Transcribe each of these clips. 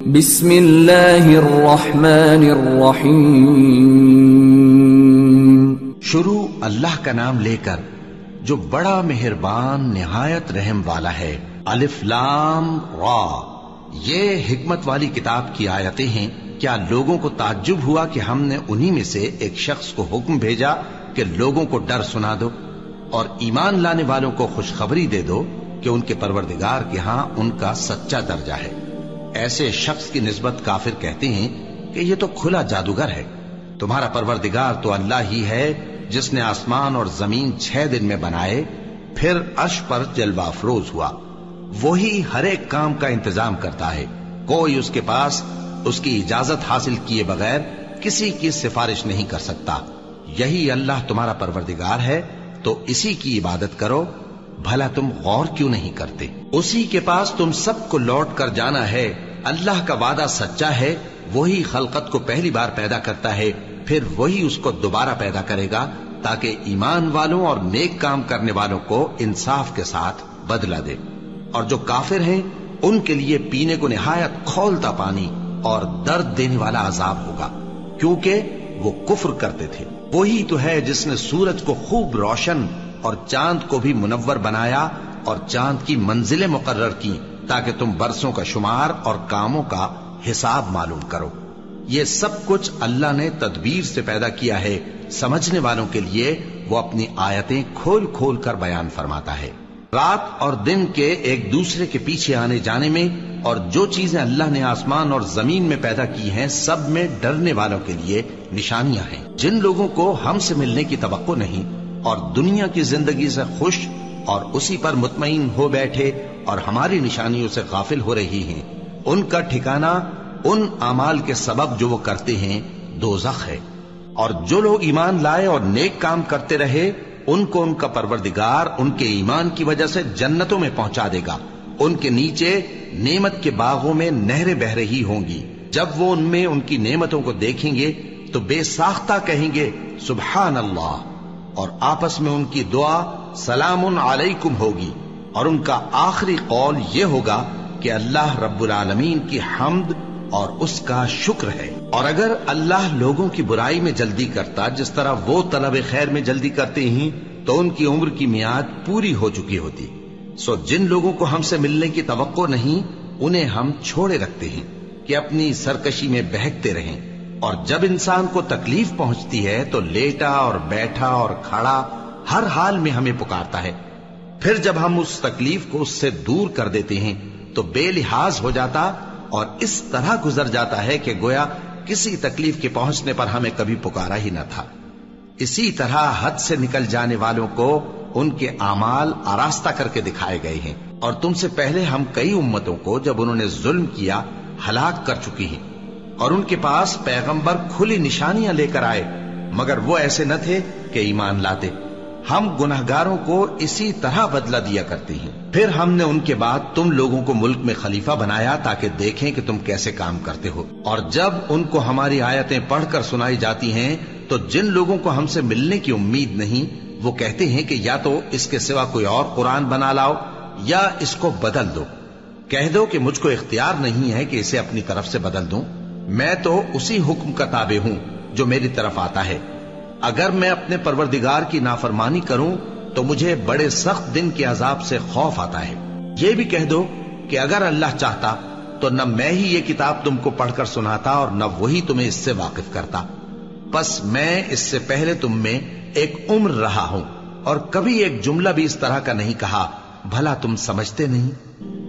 بسم اللہ الرحمن الرحیم. شروع اللہ کا نام لے کر جو بڑا مہربان نہایت رحم والا ہے. الف لام را. یہ حکمت والی کتاب کی آیتیں ہیں. کیا لوگوں کو تعجب ہوا کہ ہم نے انہی میں سے ایک شخص کو حکم بھیجا کہ لوگوں کو ڈر سنا دو اور ایمان لانے والوں کو خوشخبری دے دو کہ ان کے پروردگار کے ہاں ان کا سچا درجہ ہے. ایسے شخص کی نسبت کافر کہتے ہیں کہ یہ تو کھلا جادوگر ہے. تمہارا پروردگار تو اللہ ہی ہے جس نے آسمان اور زمین 6 دن میں بنائے پھر عرش پر جلوہ افروز ہوا. وہی ہر ایک کام کا انتظام کرتا ہے. کوئی اس کے پاس اس کی اجازت حاصل کیے بغیر کسی کی سفارش نہیں کر سکتا. یہی اللہ تمہارا پروردگار ہے تو اسی کی عبادت کرو. بھلا تم غور کیوں نہیں کرتے؟ اسی کے پاس تم سب کو لوٹ کر جانا ہے. اللہ کا وعدہ سچا ہے. وہی خلقت کو پہلی بار پیدا کرتا ہے پھر وہی اس کو دوبارہ پیدا کرے گا تاکہ ایمان والوں اور نیک کام کرنے والوں کو انصاف کے ساتھ بدلہ دے. اور جو کافر ہیں ان کے لیے پینے کو نہایت کھولتا پانی اور درد دینے والا عذاب ہوگا کیونکہ وہ کفر کرتے تھے. وہی تو ہے جس نے سورج کو خوب روشن اور چاند کو بھی منور بنایا اور چاند کی منزلیں مقرر کی تاکہ تم برسوں کا شمار اور کاموں کا حساب معلوم کرو. یہ سب کچھ اللہ نے تدبیر سے پیدا کیا ہے. سمجھنے والوں کے لیے وہ اپنی آیتیں کھول کھول کر بیان فرماتا ہے. رات اور دن کے ایک دوسرے کے پیچھے آنے جانے میں اور جو چیزیں اللہ نے آسمان اور زمین میں پیدا کی ہیں سب میں ڈرنے والوں کے لیے نشانیاں ہیں. جن لوگوں کو ہم سے ملنے کی توقع نہیں اور دنیا کی زندگی سے خوش اور اسی پر مطمئن ہو بیٹھے اور ہماری نشانیوں سے غافل ہو رہی ہیں ان کا ٹھکانہ ان اعمال کے سبب جو وہ کرتے ہیں دوزخ ہے. اور جو لوگ ایمان لائے اور نیک کام کرتے رہے ان کو ان کا پروردگار ان کے ایمان کی وجہ سے جنتوں میں پہنچا دے گا. ان کے نیچے نعمت کے باغوں میں نہریں بہ رہی ہوں گی. جب وہ ان میں ان کی نعمتوں کو دیکھیں گے تو بے ساختہ کہیں گے سبحان اللہ. اور آپس میں ان کی دعا سلام علیکم ہوگی اور ان کا آخری قول یہ ہوگا کہ اللہ رب العالمین کی حمد اور اس کا شکر ہے. اور اگر اللہ لوگوں کی برائی میں جلدی کرتا جس طرح وہ طلب خیر میں جلدی کرتے ہیں تو ان کی عمر کی میعاد پوری ہو چکی ہوتی. سو جن لوگوں کو ہم سے ملنے کی توقع نہیں انہیں ہم چھوڑے رکھتے ہیں کہ اپنی سرکشی میں بہکتے رہیں. اور جب انسان کو تکلیف پہنچتی ہے تو لیٹا اور بیٹھا اور کھڑا ہر حال میں ہمیں پکارتا ہے. پھر جب ہم اس تکلیف کو اس سے دور کر دیتے ہیں تو بے لحاظ ہو جاتا اور اس طرح گزر جاتا ہے کہ گویا کسی تکلیف کے پہنچنے پر ہمیں کبھی پکارا ہی نہ تھا. اسی طرح حد سے نکل جانے والوں کو ان کے اعمال آراستہ کر کے دکھائے گئے ہیں. اور تم سے پہلے ہم کئی امتوں کو جب انہوں نے ظلم کیا ہلاک کر چکی ہیں اور ان کے پاس پیغمبر کھلی نشانیاں لے کر آئے مگر وہ ایسے نہ تھے کہ ایمان لاتے. ہم گنہگاروں کو اسی طرح بدلہ دیا کرتے ہیں. پھر ہم نے ان کے بعد تم لوگوں کو ملک میں خلیفہ بنایا تاکہ دیکھیں کہ تم کیسے کام کرتے ہو. اور جب ان کو ہماری آیتیں پڑھ کر سنائی جاتی ہیں تو جن لوگوں کو ہم سے ملنے کی امید نہیں وہ کہتے ہیں کہ یا تو اس کے سوا کوئی اور قرآن بنا لاؤ یا اس کو بدل دو. کہہ دو کہ مجھ کو اختیار نہیں ہے کہ اسے اپنی طرف سے بدل دوں. میں تو اسی حکم کا تابع ہوں جو میری طرف آتا ہے. اگر میں اپنے پروردگار کی نافرمانی کروں تو مجھے بڑے سخت دن کے عذاب سے خوف آتا ہے. یہ بھی کہہ دو کہ اگر اللہ چاہتا تو نہ میں ہی یہ کتاب تم کو پڑھ کر سناتا اور نہ وہی تمہیں اس سے واقف کرتا. بس میں اس سے پہلے تم میں ایک عمر رہا ہوں اور کبھی ایک جملہ بھی اس طرح کا نہیں کہا. بھلا تم سمجھتے نہیں؟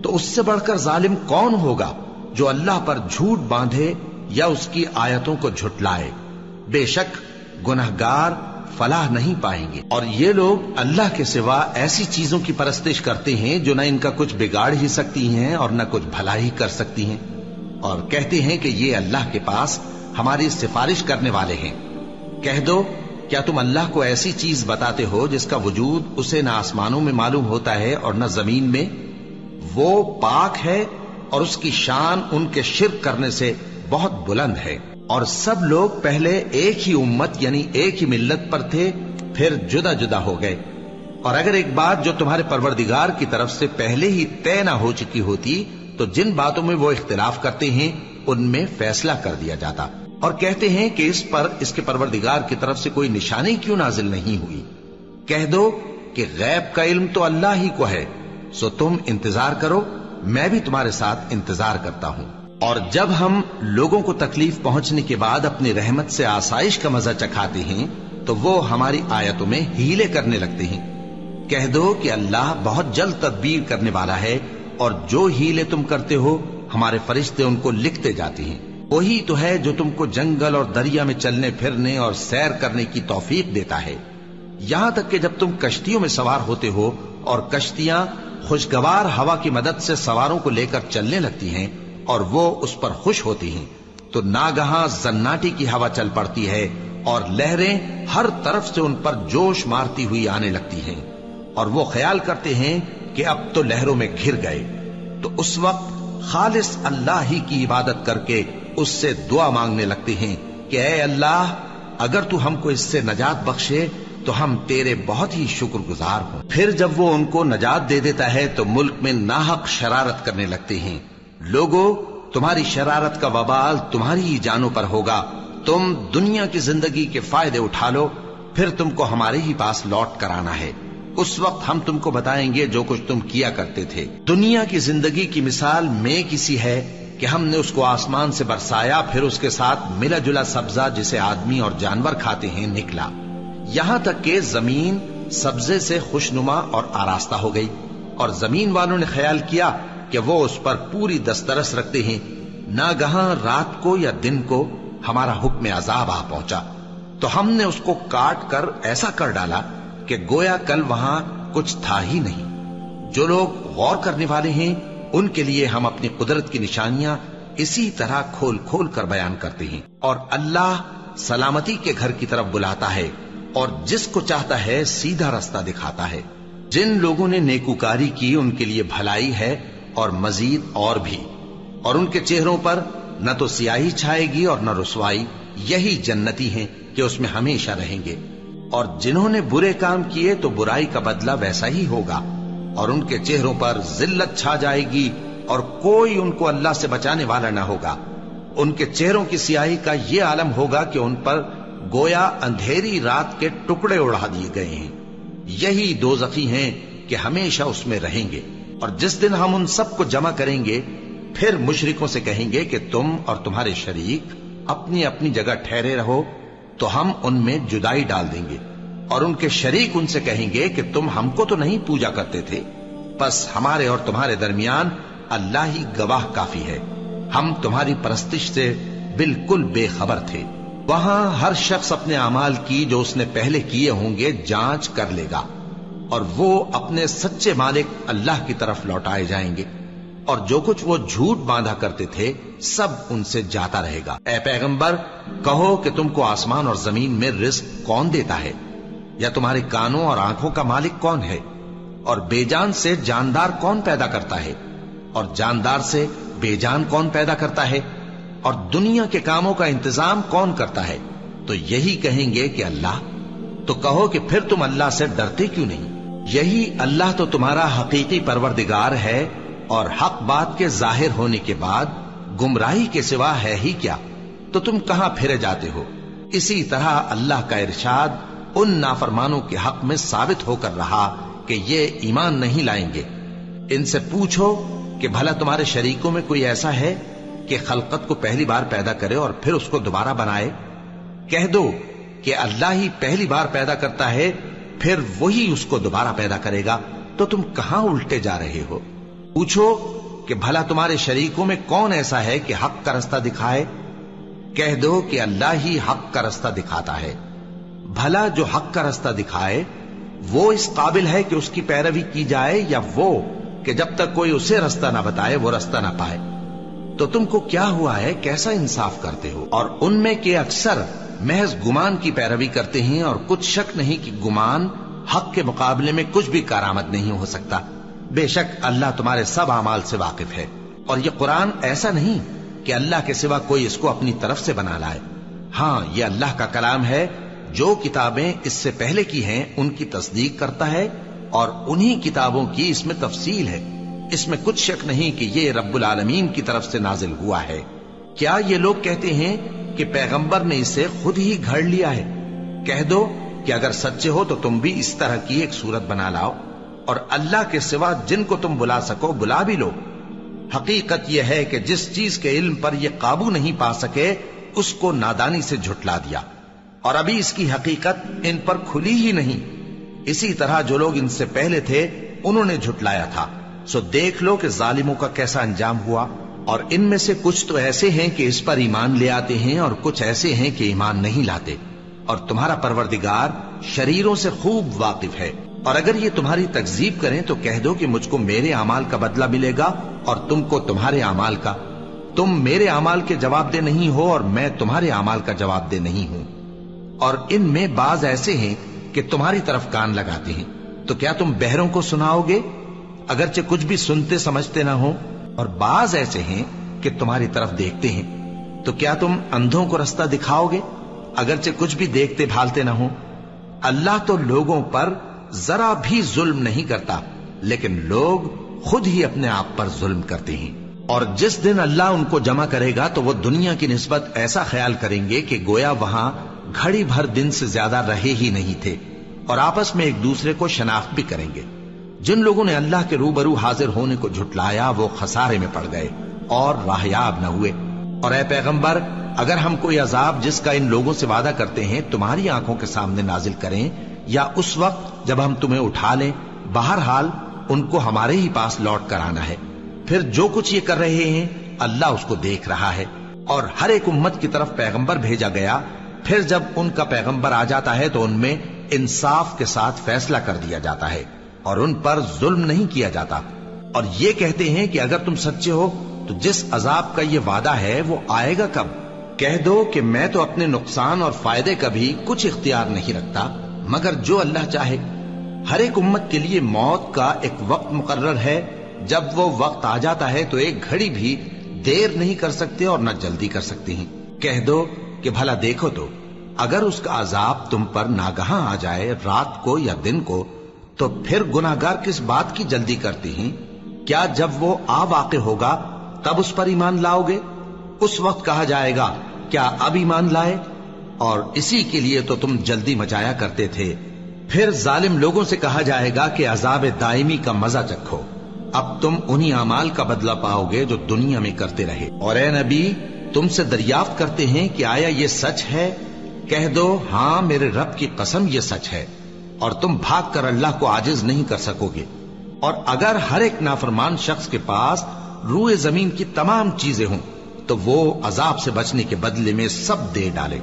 تو اس سے بڑھ کر ظالم کون ہوگا جو اللہ پر جھوٹ باندھے یا اس کی آیتوں کو جھٹلائے. بے شک گنہگار فلاح نہیں پائیں گے. اور یہ لوگ اللہ کے سوا ایسی چیزوں کی پرستش کرتے ہیں جو نہ ان کا کچھ بگاڑ ہی سکتی ہیں اور نہ کچھ بھلا ہی کر سکتی ہیں اور کہتے ہیں کہ یہ اللہ کے پاس ہماری سفارش کرنے والے ہیں. کہہ دو کیا تم اللہ کو ایسی چیز بتاتے ہو جس کا وجود اسے نہ آسمانوں میں معلوم ہوتا ہے اور نہ زمین میں؟ وہ پاک ہے اور اس کی شان ان کے شرک کرنے سے بہت بلند ہے. اور سب لوگ پہلے ایک ہی امت یعنی ایک ہی ملت پر تھے پھر جدا جدا ہو گئے. اور اگر ایک بات جو تمہارے پروردگار کی طرف سے پہلے ہی طے نہ ہو چکی ہوتی تو جن باتوں میں وہ اختلاف کرتے ہیں ان میں فیصلہ کر دیا جاتا، اور کہتے ہیں کہ اس پر اس کے پروردگار کی طرف سے کوئی نشانی کیوں نازل نہیں ہوئی۔ کہہ دو کہ غیب کا علم تو اللہ ہی کو ہے، سو تم انتظار کرو، میں بھی تمہارے ساتھ انتظار کرتا ہوں۔ اور جب ہم لوگوں کو تکلیف پہنچنے کے بعد اپنی رحمت سے آسائش کا مزہ چکھاتے ہیں تو وہ ہماری آیتوں میں ہیلے کرنے لگتے ہیں۔ کہہ دو کہ اللہ بہت جلد تدبیر کرنے والا ہے، اور جو ہیلے تم کرتے ہو ہمارے فرشتے ان کو لکھتے جاتے ہیں۔ وہی تو ہے جو تم کو جنگل اور دریا میں چلنے پھرنے اور سیر کرنے کی توفیق دیتا ہے، یہاں تک کہ جب تم کشتیوں میں سوار ہوتے ہو اور کشتیاں خوشگوار ہوا کی مدد سے سواروں کو لے کر چلنے لگتی ہیں اور وہ اس پر خوش ہوتی ہیں، تو ناگہاں زناٹی کی ہوا چل پڑتی ہے اور لہریں ہر طرف سے ان پر جوش مارتی ہوئی آنے لگتی ہیں، اور وہ خیال کرتے ہیں کہ اب تو لہروں میں گھر گئے۔ تو اس وقت خالص اللہ ہی کی عبادت کر کے اس سے دعا مانگنے لگتے ہیں کہ اے اللہ، اگر تو ہم کو اس سے نجات بخشے تو ہم تیرے بہت ہی شکر گزار ہوں۔ پھر جب وہ ان کو نجات دے دیتا ہے تو ملک میں ناحق شرارت کرنے لگتے ہیں۔ لوگو، تمہاری شرارت کا وبال تمہاری ہی جانوں پر ہوگا، تم دنیا کی زندگی کے فائدے اٹھا لو، پھر تم کو ہمارے ہی پاس لوٹ کر آنا ہے، اس وقت ہم تم کو بتائیں گے جو کچھ تم کیا کرتے تھے۔ دنیا کی زندگی کی مثال میں کسی ہے کہ ہم نے اس کو آسمان سے برسایا، پھر اس کے ساتھ ملا جلا سبزہ جسے آدمی اور جانور کھاتے ہیں نکلا، یہاں تک کہ زمین سبزے سے خوشنما اور آراستہ ہو گئی، اور زمین والوں نے خیال کیا کہ وہ اس پر پوری دسترس رکھتے ہیں۔ ناگہاں رات کو یا دن کو ہمارا حکم عذاب آ پہنچا، تو ہم نے اس کو کاٹ کر ایسا کر ڈالا کہ گویا کل وہاں کچھ تھا ہی نہیں۔ جو لوگ غور کرنے والے ہیں ان کے لیے ہم اپنی قدرت کی نشانیاں اسی طرح کھول کھول کر بیان کرتے ہیں، اور اللہ سلامتی کے گھر کی طرف بلاتا ہے اور جس کو چاہتا ہے سیدھا رستہ دکھاتا ہے۔ جن لوگوں نے نیکوکاری کی ان کے لیے بھلائی ہے اور مزید اور بھی، اور ان کے چہروں پر نہ تو سیاہی چھائے گی اور نہ رسوائی، یہی جنتی ہیں کہ اس میں ہمیشہ رہیں گے۔ اور جنہوں نے برے کام کیے تو برائی کا بدلہ ویسا ہی ہوگا، اور ان کے چہروں پر ذلت چھا جائے گی اور کوئی ان کو اللہ سے بچانے والا نہ ہوگا۔ ان کے چہروں کی سیاہی کا یہ عالم ہوگا کہ ان پر گویا اندھیری رات کے ٹکڑے اڑا دیے گئے ہیں، یہی دوزخی ہیں کہ ہمیشہ اس میں رہیں گے۔ اور جس دن ہم ان سب کو جمع کریں گے پھر مشرکوں سے کہیں گے کہ تم اور تمہارے شریک اپنی اپنی جگہ ٹھہرے رہو، تو ہم ان میں جدائی ڈال دیں گے، اور ان کے شریک ان سے کہیں گے کہ تم ہم کو تو نہیں پوجا کرتے تھے، بس ہمارے اور تمہارے درمیان اللہ ہی گواہ کافی ہے، ہم تمہاری پرستش سے بالکل بے خبر تھے۔ وہاں ہر شخص اپنے اعمال کی جو اس نے پہلے کیے ہوں گے جانچ کر لے گا، اور وہ اپنے سچے مالک اللہ کی طرف لوٹائے جائیں گے، اور جو کچھ وہ جھوٹ باندھا کرتے تھے سب ان سے جاتا رہے گا۔ اے پیغمبر، کہو کہ تم کو آسمان اور زمین میں رزق کون دیتا ہے، یا تمہارے کانوں اور آنکھوں کا مالک کون ہے، اور بے جان سے جاندار کون پیدا کرتا ہے، اور جاندار سے بے جان کون پیدا کرتا ہے، اور دنیا کے کاموں کا انتظام کون کرتا ہے؟ تو یہی کہیں گے کہ اللہ۔ تو کہو کہ پھر تم اللہ سے ڈرتے کیوں نہیں؟ یہی اللہ تو تمہارا حقیقی پروردگار ہے، اور حق بات کے ظاہر ہونے کے بعد گمراہی کے سوا ہے ہی کیا؟ تو تم کہاں پھرے جاتے ہو؟ اسی طرح اللہ کا ارشاد ان نافرمانوں کے حق میں ثابت ہو کر رہا کہ یہ ایمان نہیں لائیں گے۔ ان سے پوچھو کہ بھلا تمہارے شریکوں میں کوئی ایسا ہے کہ خلقت کو پہلی بار پیدا کرے اور پھر اس کو دوبارہ بنائے؟ کہہ دو کہ اللہ ہی پہلی بار پیدا کرتا ہے، پھر وہی اس کو دوبارہ پیدا کرے گا، تو تم کہاں الٹے جا رہے ہو؟ پوچھو کہ بھلا تمہارے شریکوں میں کون ایسا ہے کہ حق کا رستہ دکھائے؟ کہہ دو کہ اللہ ہی حق کا رستہ دکھاتا ہے۔ بھلا جو حق کا رستہ دکھائے وہ اس قابل ہے کہ اس کی پیروی کی جائے، یا وہ کہ جب تک کوئی اسے رستہ نہ بتائے وہ رستہ نہ پائے؟ تو تم کو کیا ہوا ہے، کیسا انصاف کرتے ہو؟ اور ان میں کے اکثر محض گمان کی پیروی کرتے ہیں، اور کچھ شک نہیں کہ گمان حق کے مقابلے میں کچھ بھی کارآمد نہیں ہو سکتا۔ بے شک اللہ تمہارے سب اعمال سے واقف ہے، اور یہ قرآن ایسا نہیں کہ اللہ کے سوا کوئی اس کو اپنی طرف سے بنا لائے۔ ہاں، یہ اللہ کا کلام ہے، جو کتابیں اس سے پہلے کی ہیں ان کی تصدیق کرتا ہے، اور انہی کتابوں کی اس میں تفصیل ہے۔ اس میں کچھ شک نہیں کہ یہ رب العالمین کی طرف سے نازل ہوا ہے۔ کیا یہ لوگ کہتے ہیں کہ پیغمبر نے اسے خود ہی گھڑ لیا ہے؟ کہہ دو کہ اگر سچے ہو تو تم بھی اس طرح کی ایک صورت بنا لاؤ اور اللہ کے سوا جن کو تم بلا سکو بلا بھی لو۔ حقیقت یہ ہے کہ جس چیز کے علم پر یہ قابو نہیں پا سکے اس کو نادانی سے جھٹلا دیا، اور ابھی اس کی حقیقت ان پر کھلی ہی نہیں۔ اسی طرح جو لوگ ان سے پہلے تھے انہوں نے جھٹلایا تھا، سو دیکھ لو کہ ظالموں کا کیسا انجام ہوا۔ اور ان میں سے کچھ تو ایسے ہیں کہ اس پر ایمان لے آتے ہیں اور کچھ ایسے ہیں کہ ایمان نہیں لاتے، اور تمہارا پروردگار شریروں سے خوب واقف ہے۔ اور اگر یہ تمہاری تکذیب کریں تو کہہ دو کہ مجھ کو میرے اعمال کا بدلہ ملے گا اور تم کو تمہارے اعمال کا۔ تم میرے اعمال کے جواب دہ نہیں ہو اور میں تمہارے اعمال کا جواب دہ نہیں ہوں۔ اور ان میں بعض ایسے ہیں کہ تمہاری طرف کان لگاتے ہیں، تو کیا تم بہروں کو سناؤ گے اگرچہ کچھ بھی سنتے سمجھتے نہ ہو؟ اور بعض ایسے ہیں کہ تمہاری طرف دیکھتے ہیں، تو کیا تم اندھوں کو رستہ دکھاؤ گے اگرچہ کچھ بھی دیکھتے بھالتے نہ ہو؟ اللہ تو لوگوں پر ذرا بھی ظلم نہیں کرتا، لیکن لوگ خود ہی اپنے آپ پر ظلم کرتے ہیں۔ اور جس دن اللہ ان کو جمع کرے گا تو وہ دنیا کی نسبت ایسا خیال کریں گے کہ گویا وہاں گھڑی بھر دن سے زیادہ رہے ہی نہیں تھے، اور آپس میں ایک دوسرے کو شناخت بھی کریں گے۔ جن لوگوں نے اللہ کے روبرو حاضر ہونے کو جھٹلایا وہ خسارے میں پڑ گئے اور راہیاب نہ ہوئے۔ اور اے پیغمبر، اگر ہم کوئی عذاب جس کا ان لوگوں سے وعدہ کرتے ہیں تمہاری آنکھوں کے سامنے نازل کریں یا اس وقت جب ہم تمہیں اٹھا لیں، بہرحال ان کو ہمارے ہی پاس لوٹ کر آنا ہے۔ پھر جو کچھ یہ کر رہے ہیں اللہ اس کو دیکھ رہا ہے۔ اور ہر ایک امت کی طرف پیغمبر بھیجا گیا، پھر جب ان کا پیغمبر آ جاتا ہے تو ان میں انصاف کے ساتھ فیصلہ کر دیا جاتا ہے اور ان پر ظلم نہیں کیا جاتا۔ اور یہ کہتے ہیں کہ اگر تم سچے ہو تو جس عذاب کا یہ وعدہ ہے وہ آئے گا کب؟ کہہ دو کہ میں تو اپنے نقصان اور فائدے کا بھی کچھ اختیار نہیں رکھتا مگر جو اللہ چاہے۔ ہر ایک امت کے لیے موت کا ایک وقت مقرر ہے، جب وہ وقت آ جاتا ہے تو ایک گھڑی بھی دیر نہیں کر سکتے اور نہ جلدی کر سکتے ہیں۔ کہہ دو کہ بھلا دیکھو تو اگر اس کا عذاب تم پر ناگہاں آ جائے رات کو یا دن کو تو پھر گناہگار کس بات کی جلدی کرتے ہیں؟ کیا جب وہ آ واقع ہوگا تب اس پر ایمان لاؤ گے؟ اس وقت کہا جائے گا کیا اب ایمان لائے؟ اور اسی کے لیے تو تم جلدی مچایا کرتے تھے۔ پھر ظالم لوگوں سے کہا جائے گا کہ عذاب دائمی کا مزہ چکھو، اب تم انہی اعمال کا بدلہ پاؤ گے جو دنیا میں کرتے رہے۔ اور اے نبی، تم سے دریافت کرتے ہیں کہ آیا یہ سچ ہے؟ کہہ دو ہاں میرے رب کی قسم یہ سچ ہے، اور تم بھاگ کر اللہ کو عاجز نہیں کر سکو گے۔ اور اگر ہر ایک نافرمان شخص کے پاس روئے زمین کی تمام چیزیں ہوں تو وہ عذاب سے بچنے کے بدلے میں سب دے ڈالے،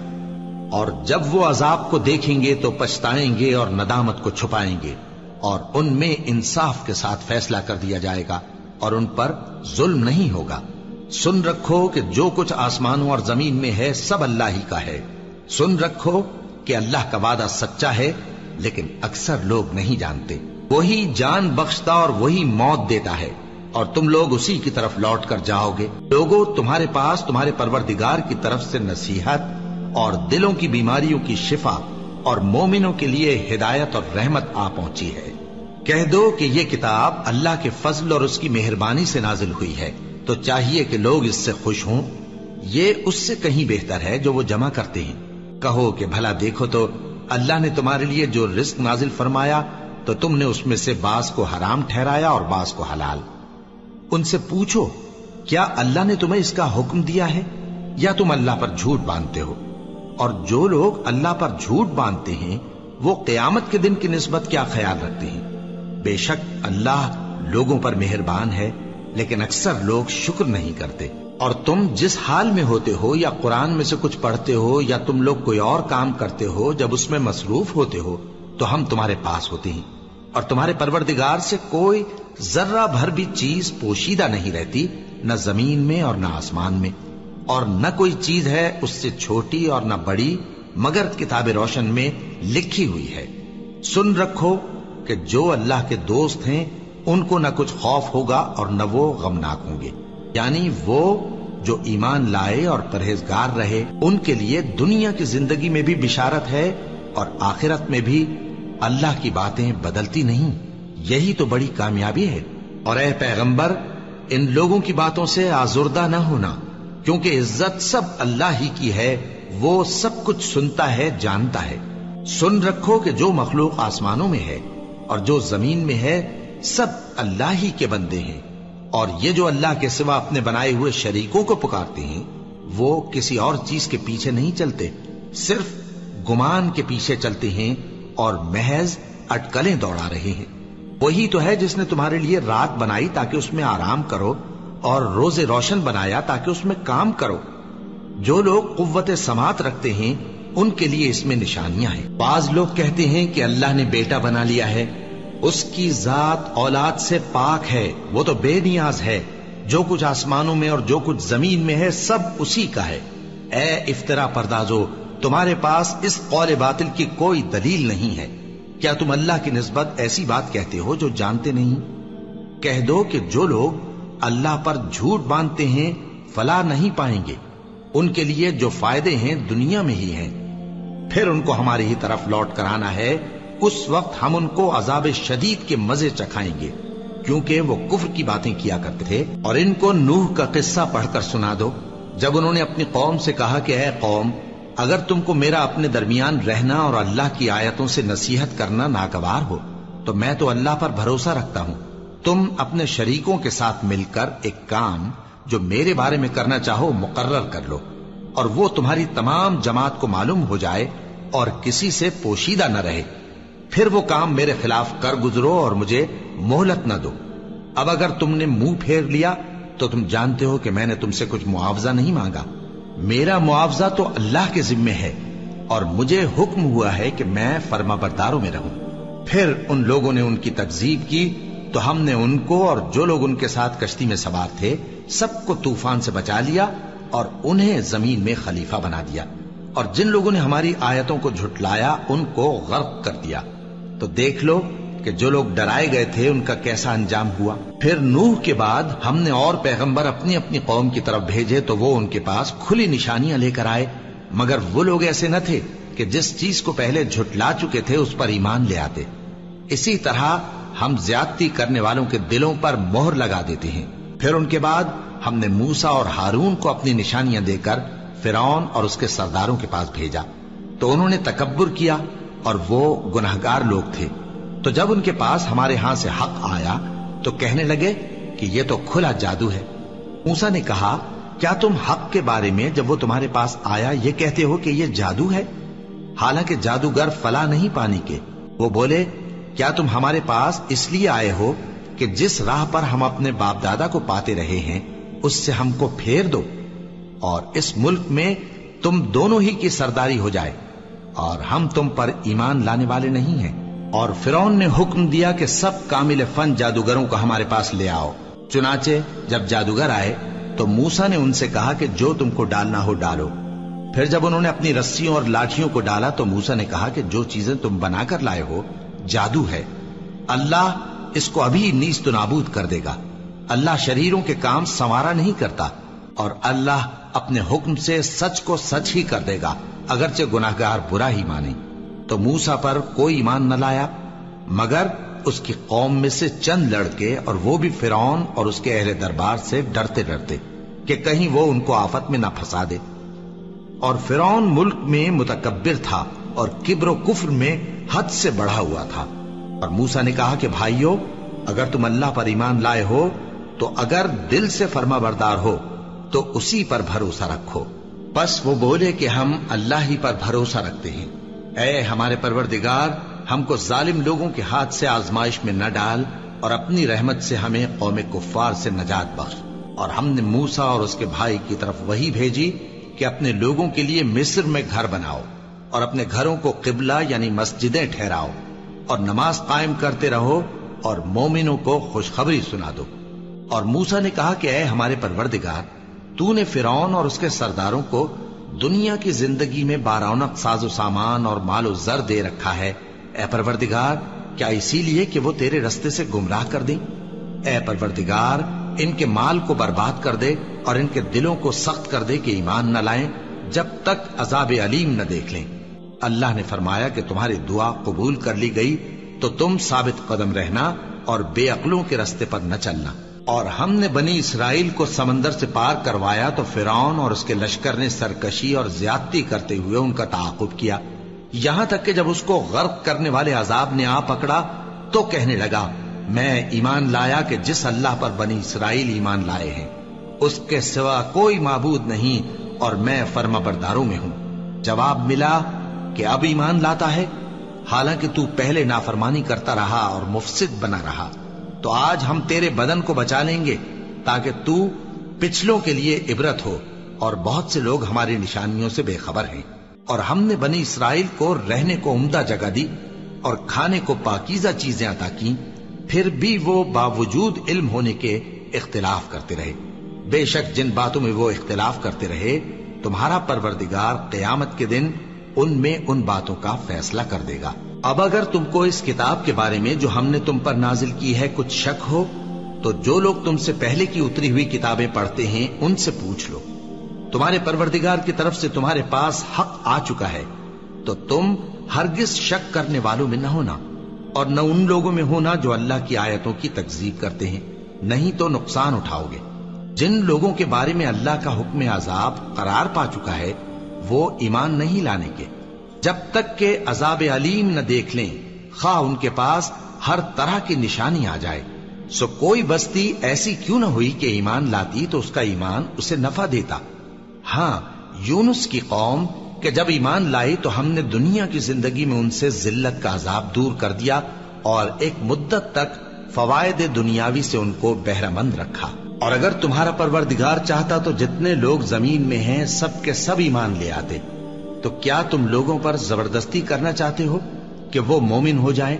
اور جب وہ عذاب کو دیکھیں گے تو پچھتائیں گے اور ندامت کو چھپائیں گے، اور ان میں انصاف کے ساتھ فیصلہ کر دیا جائے گا اور ان پر ظلم نہیں ہوگا۔ سن رکھو کہ جو کچھ آسمانوں اور زمین میں ہے سب اللہ ہی کا ہے۔ سن رکھو کہ اللہ کا وعدہ سچا ہے، لیکن اکثر لوگ نہیں جانتے۔ وہی جان بخشتا اور وہی موت دیتا ہے، اور تم لوگ اسی کی طرف لوٹ کر جاؤ گے۔ لوگوں، تمہارے پاس تمہارے پروردگار کی طرف سے نصیحت اور دلوں کی بیماریوں کی شفا اور مومنوں کے لیے ہدایت اور رحمت آ پہنچی ہے۔ کہہ دو کہ یہ کتاب اللہ کے فضل اور اس کی مہربانی سے نازل ہوئی ہے، تو چاہیے کہ لوگ اس سے خوش ہوں۔ یہ اس سے کہیں بہتر ہے جو وہ جمع کرتے ہیں۔ کہو کہ بھلا دیکھو تو اللہ نے تمہارے لیے جو رزق نازل فرمایا تو تم نے اس میں سے بعض کو حرام ٹھہرایا اور بعض کو حلال۔ ان سے پوچھو کیا اللہ نے تمہیں اس کا حکم دیا ہے یا تم اللہ پر جھوٹ باندھتے ہو؟ اور جو لوگ اللہ پر جھوٹ باندھتے ہیں وہ قیامت کے دن کی نسبت کیا خیال رکھتے ہیں؟ بے شک اللہ لوگوں پر مہربان ہے، لیکن اکثر لوگ شکر نہیں کرتے۔ اور تم جس حال میں ہوتے ہو یا قرآن میں سے کچھ پڑھتے ہو یا تم لوگ کوئی اور کام کرتے ہو، جب اس میں مصروف ہوتے ہو تو ہم تمہارے پاس ہوتے ہیں، اور تمہارے پروردگار سے کوئی ذرہ بھر بھی چیز پوشیدہ نہیں رہتی، نہ زمین میں اور نہ آسمان میں، اور نہ کوئی چیز ہے اس سے چھوٹی اور نہ بڑی مگر کتاب روشن میں لکھی ہوئی ہے۔ سن رکھو کہ جو اللہ کے دوست ہیں ان کو نہ کچھ خوف ہوگا اور نہ وہ غمناک ہوں گے، یعنی وہ جو ایمان لائے اور پرہیزگار رہے ان کے لیے دنیا کی زندگی میں بھی بشارت ہے اور آخرت میں بھی۔ اللہ کی باتیں بدلتی نہیں، یہی تو بڑی کامیابی ہے۔ اور اے پیغمبر ان لوگوں کی باتوں سے آزردہ نہ ہونا، کیونکہ عزت سب اللہ ہی کی ہے، وہ سب کچھ سنتا ہے، جانتا ہے۔ سن رکھو کہ جو مخلوق آسمانوں میں ہے اور جو زمین میں ہے سب اللہ ہی کے بندے ہیں، اور یہ جو اللہ کے سوا اپنے بنائے ہوئے شریکوں کو پکارتے ہیں وہ کسی اور چیز کے پیچھے نہیں چلتے، صرف گمان کے پیچھے چلتے ہیں اور محض اٹکلیں دوڑا رہے ہیں۔ وہی تو ہے جس نے تمہارے لیے رات بنائی تاکہ اس میں آرام کرو، اور روز روشن بنایا تاکہ اس میں کام کرو۔ جو لوگ قوت سماعت رکھتے ہیں ان کے لیے اس میں نشانیاں ہیں۔ بعض لوگ کہتے ہیں کہ اللہ نے بیٹا بنا لیا ہے، اس کی ذات اولاد سے پاک ہے، وہ تو بے نیاز ہے، جو کچھ آسمانوں میں اور جو کچھ زمین میں ہے سب اسی کا ہے۔ اے افترا پردازو، تمہارے پاس اس قول باطل کی کوئی دلیل نہیں ہے، کیا تم اللہ کی نسبت ایسی بات کہتے ہو جو جانتے نہیں؟ کہہ دو کہ جو لوگ اللہ پر جھوٹ باندھتے ہیں فلاح نہیں پائیں گے، ان کے لیے جو فائدے ہیں دنیا میں ہی ہیں، پھر ان کو ہماری ہی طرف لوٹ کر آنا ہے، اس وقت ہم ان کو عذاب شدید کے مزے چکھائیں گے، کیونکہ وہ کفر کی باتیں کیا کرتے تھے۔ اور ان کو نوح کا قصہ پڑھ کر سنا دو، جب انہوں نے اپنی قوم سے کہا کہ اے قوم، اگر تم کو میرا اپنے درمیان رہنا اور اللہ کی آیتوں سے نصیحت کرنا ناگوار ہو تو میں تو اللہ پر بھروسہ رکھتا ہوں، تم اپنے شریکوں کے ساتھ مل کر ایک کام جو میرے بارے میں کرنا چاہو مقرر کر لو، اور وہ تمہاری تمام جماعت کو معلوم ہو جائے اور کسی سے پوشیدہ نہ رہے، پھر وہ کام میرے خلاف کر گزرو اور مجھے مہلت نہ دو۔ اب اگر تم نے منہ پھیر لیا تو تم جانتے ہو کہ میں نے تم سے کچھ معاوضہ نہیں مانگا، میرا معاوضہ تو اللہ کے ذمے ہے، اور مجھے حکم ہوا ہے کہ میں فرما برداروں میں رہوں۔ پھر ان لوگوں نے ان کی تکذیب کی تو ہم نے ان کو اور جو لوگ ان کے ساتھ کشتی میں سوار تھے سب کو طوفان سے بچا لیا اور انہیں زمین میں خلیفہ بنا دیا، اور جن لوگوں نے ہماری آیتوں کو جھٹلایا ان کو غرق کر دیا۔ تو دیکھ لو کہ جو لوگ ڈرائے گئے تھے ان کا کیسا انجام ہوا۔ پھر نوح کے بعد ہم نے اور پیغمبر اپنی اپنی قوم کی طرف بھیجے تو وہ ان کے پاس کھلی نشانیاں لے کر آئے، مگر وہ لوگ ایسے نہ تھے کہ جس چیز کو پہلے جھٹلا چکے تھے اس پر ایمان لے آتے۔ اسی طرح ہم زیادتی کرنے والوں کے دلوں پر مہر لگا دیتے ہیں۔ پھر ان کے بعد ہم نے موسیٰ اور ہارون کو اپنی نشانیاں دے کر فرعون اور اس کے سرداروں کے پاس بھیجا، تو انہوں نے تکبر کیا اور وہ گناہگار لوگ تھے۔ تو جب ان کے پاس ہمارے ہاں سے حق آیا تو کہنے لگے کہ یہ تو کھلا جادو ہے۔ موسیٰ نے کہا کیا تم حق کے بارے میں جب وہ تمہارے پاس آیا یہ کہتے ہو کہ یہ جادو ہے، حالانکہ جادوگر فلاح نہیں پانی کے؟ وہ بولے کیا تم ہمارے پاس اس لیے آئے ہو کہ جس راہ پر ہم اپنے باپ دادا کو پاتے رہے ہیں اس سے ہم کو پھیر دو، اور اس ملک میں تم دونوں ہی کی سرداری ہو جائے، اور ہم تم پر ایمان لانے والے نہیں ہیں۔ اور فرعون نے حکم دیا کہ سب کامل فن جادوگروں کو ہمارے پاس لے آؤ۔ چنانچہ جب جادوگر آئے تو موسیٰ نے ان سے کہا کہ جو تم کو ڈالنا ہو ڈالو۔ پھر جب انہوں نے اپنی رسیوں اور لاٹھیوں کو ڈالا تو موسیٰ نے کہا کہ جو چیزیں تم بنا کر لائے ہو جادو ہے، اللہ اس کو ابھی نیست و نابود کر دے گا۔ اللہ شریروں کے کام سنوارا نہیں کرتا، اور اللہ اپنے حکم سے سچ کو سچ ہی کر دے گا اگرچہ گناہگار برا ہی مانے۔ تو موسیٰ پر کوئی ایمان نہ لایا مگر اس کی قوم میں سے چند لڑکے، اور وہ بھی فرعون اور اس کے اہل دربار سے ڈرتے ڈرتے کہ کہیں وہ ان کو آفت میں نہ پھنسا دے۔ اور فرعون ملک میں متکبر تھا اور کبر و کفر میں حد سے بڑھا ہوا تھا۔ اور موسیٰ نے کہا کہ بھائیو، اگر تم اللہ پر ایمان لائے ہو تو اگر دل سے فرما بردار ہو تو اسی پر بھروسہ رکھو۔ بس وہ بولے کہ ہم اللہ ہی پر بھروسہ رکھتے ہیں۔ اے ہمارے پروردگار، ہم کو ظالم لوگوں کے ہاتھ سے آزمائش میں نہ ڈال، اور اپنی رحمت سے ہمیں قوم کفار سے نجات بخش۔ اور ہم نے موسیٰ اور اس کے بھائی کی طرف وحی بھیجی کہ اپنے لوگوں کے لیے مصر میں گھر بناؤ، اور اپنے گھروں کو قبلہ یعنی مسجدیں ٹھہراؤ، اور نماز قائم کرتے رہو، اور مومنوں کو خوشخبری سنا دو۔ اور موسیٰ نے کہا کہ اے ہمارے پروردگار، تو نے فرعون اور اس کے سرداروں کو دنیا کی زندگی میں بارونق ساز و سامان اور مال و زر دے رکھا ہے، اے پروردگار کیا اسی لیے کہ وہ تیرے رستے سے گمراہ کر دیں؟ اے پروردگار ان کے مال کو برباد کر دے اور ان کے دلوں کو سخت کر دے کہ ایمان نہ لائیں جب تک عذاب علیم نہ دیکھ لیں۔ اللہ نے فرمایا کہ تمہاری دعا قبول کر لی گئی تو تم ثابت قدم رہنا اور بے عقلوں کے راستے پر نہ چلنا۔ اور ہم نے بنی اسرائیل کو سمندر سے پار کروایا تو فرعون اور اس کے لشکر نے سرکشی اور زیادتی کرتے ہوئے ان کا تعاقب کیا، یہاں تک کہ جب اس کو غرق کرنے والے عذاب نے آ پکڑا تو کہنے لگا میں ایمان لایا کہ جس اللہ پر بنی اسرائیل ایمان لائے ہیں اس کے سوا کوئی معبود نہیں اور میں فرما برداروں میں ہوں۔ جواب ملا کہ اب ایمان لاتا ہے، حالانکہ تو پہلے نافرمانی کرتا رہا اور مفسد بنا رہا، تو آج ہم تیرے بدن کو بچا لیں گے تاکہ تو پچھلوں کے لیے عبرت ہو، اور بہت سے لوگ ہماری نشانیوں سے بے خبر ہیں۔ اور ہم نے بنی اسرائیل کو رہنے کو عمدہ جگہ دی اور کھانے کو پاکیزہ چیزیں عطا کی، پھر بھی وہ باوجود علم ہونے کے اختلاف کرتے رہے۔ بے شک جن باتوں میں وہ اختلاف کرتے رہے تمہارا پروردگار قیامت کے دن ان میں ان باتوں کا فیصلہ کر دے گا۔ اب اگر تم کو اس کتاب کے بارے میں جو ہم نے تم پر نازل کی ہے کچھ شک ہو تو جو لوگ تم سے پہلے کی اتری ہوئی کتابیں پڑھتے ہیں ان سے پوچھ لو، تمہارے پروردگار کی طرف سے تمہارے پاس حق آ چکا ہے تو تم ہرگز شک کرنے والوں میں نہ ہونا، اور نہ ان لوگوں میں ہونا جو اللہ کی آیتوں کی تکذیب کرتے ہیں، نہیں تو نقصان اٹھاؤ گے۔ جن لوگوں کے بارے میں اللہ کا حکم عذاب قرار پا چکا ہے وہ ایمان نہیں لانے کے جب تک کہ عذاب علیم نہ دیکھ لیں، خواہ ان کے پاس ہر طرح کی نشانی آ جائے۔ سو کوئی بستی ایسی کیوں نہ ہوئی کہ ایمان لاتی تو اس کا ایمان اسے نفع دیتا۔ ہاں، یونس کی قوم کہ جب ایمان لائی تو ہم نے دنیا کی زندگی میں ان سے ذلت کا عذاب دور کر دیا اور ایک مدت تک فوائد دنیاوی سے ان کو بہرہ مند رکھا۔ اور اگر تمہارا پروردگار چاہتا تو جتنے لوگ زمین میں ہیں سب کے سب ایمان لے آتے، تو کیا تم لوگوں پر زبردستی کرنا چاہتے ہو کہ وہ مومن ہو جائیں؟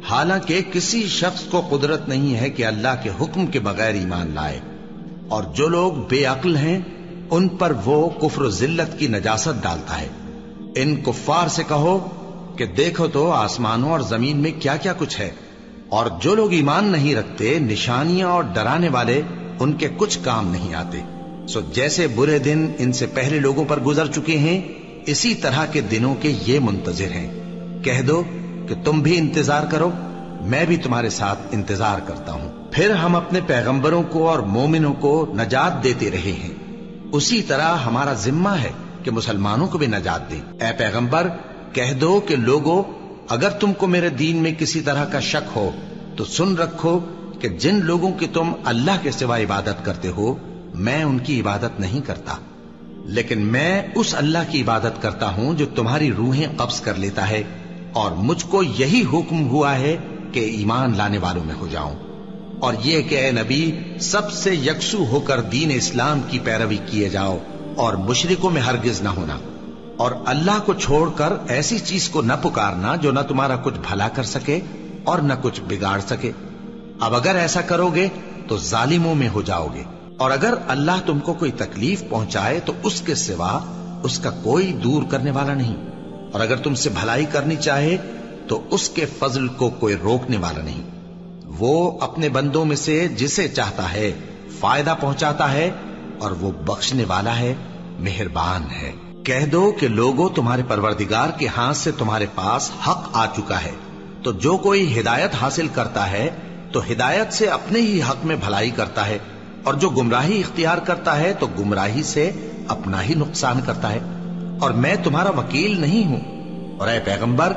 حالانکہ کسی شخص کو قدرت نہیں ہے کہ اللہ کے حکم کے بغیر ایمان لائے، اور جو لوگ بے عقل ہیں ان پر وہ کفر و ذلت کی نجاست ڈالتا ہے۔ ان کفار سے کہو کہ دیکھو تو آسمانوں اور زمین میں کیا کیا کچھ ہے، اور جو لوگ ایمان نہیں رکھتے نشانیاں اور ڈرانے والے ان کے کچھ کام نہیں آتے۔ سو جیسے برے دن ان سے پہلے لوگوں پر گزر چکے ہیں اسی طرح کے دنوں کے یہ منتظر ہیں۔ کہہ دو کہ تم بھی انتظار کرو، میں بھی تمہارے ساتھ انتظار کرتا ہوں۔ پھر ہم اپنے پیغمبروں کو اور مومنوں کو نجات دیتے رہے ہیں، اسی طرح ہمارا ذمہ ہے کہ مسلمانوں کو بھی نجات دیں۔ اے پیغمبر کہہ دو کہ لوگو اگر تم کو میرے دین میں کسی طرح کا شک ہو تو سن رکھو کہ جن لوگوں کی تم اللہ کے سوا عبادت کرتے ہو میں ان کی عبادت نہیں کرتا، لیکن میں اس اللہ کی عبادت کرتا ہوں جو تمہاری روحیں قبض کر لیتا ہے، اور مجھ کو یہی حکم ہوا ہے کہ ایمان لانے والوں میں ہو جاؤں، اور یہ کہ اے نبی سب سے یکسو ہو کر دین اسلام کی پیروی کیے جاؤ اور مشرکوں میں ہرگز نہ ہونا، اور اللہ کو چھوڑ کر ایسی چیز کو نہ پکارنا جو نہ تمہارا کچھ بھلا کر سکے اور نہ کچھ بگاڑ سکے۔ اب اگر ایسا کرو گے تو ظالموں میں ہو جاؤ گے، اور اگر اللہ تم کو کوئی تکلیف پہنچائے تو اس کے سوا اس کا کوئی دور کرنے والا نہیں، اور اگر تم سے بھلائی کرنی چاہے تو اس کے فضل کو کوئی روکنے والا نہیں۔ وہ اپنے بندوں میں سے جسے چاہتا ہے فائدہ پہنچاتا ہے، اور وہ بخشنے والا ہے، مہربان ہے۔ کہہ دو کہ لوگوں تمہارے پروردگار کے ہاتھ سے تمہارے پاس حق آ چکا ہے، تو جو کوئی ہدایت حاصل کرتا ہے تو ہدایت سے اپنے ہی حق میں بھلائی کرتا ہے، اور جو گمراہی اختیار کرتا ہے تو گمراہی سے اپنا ہی نقصان کرتا ہے، اور میں تمہارا وکیل نہیں ہوں۔ اور اے پیغمبر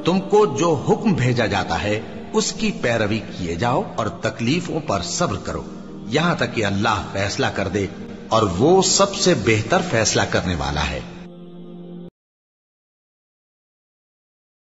تم کو جو حکم بھیجا جاتا ہے اس کی پیروی کیے جاؤ اور تکلیفوں پر صبر کرو یہاں تک کہ اللہ فیصلہ کر دے، اور وہ سب سے بہتر فیصلہ کرنے والا ہے۔